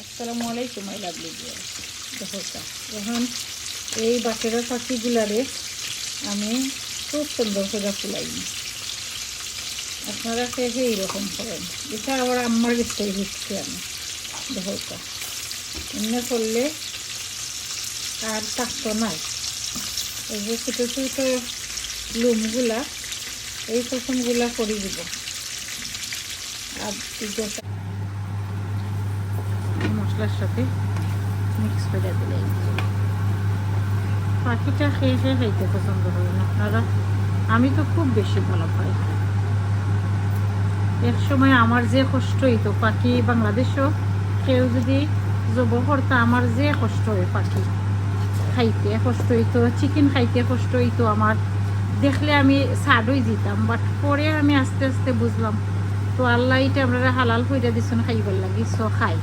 আসসালামু আলাইকুম I lovely দেখো এখন এই বাটেরা পাখিগুলারে আমি খুব সুন্দর করে ফুলাই আপনারা খেয়ে এইরকম করেন। এটা আবার আমার কাছে হচ্ছে আমি দেখো এমনি করলে আর থাকতো না। এই যে ছোটো ছোটো লুমগুলা এই প্রথমগুলা করে দিব আর মশলার সাথে মিক্স করে দিলে পাখিটা খেয়ে খাইতে পছন্দ করেন আপনারা। আমি তো খুব বেশি ভালো পাই। এক সময় আমার যে কষ্ট হইতো পাখি বাংলাদেশও কেউ যদি জব করতো আমার যে কষ্ট হয় পাখি খাইতে কষ্ট হইতো, চিকেন খাইতে কষ্ট হইতো আমার, দেখলে আমি সাড হয়ে যেতাম। বাট পরে আমি আস্তে আস্তে বুঝলাম তো আল্লাহ এটা আপনারা হালাল কইরা দিচ্ছেন খাইবার লাগি, সো খাই।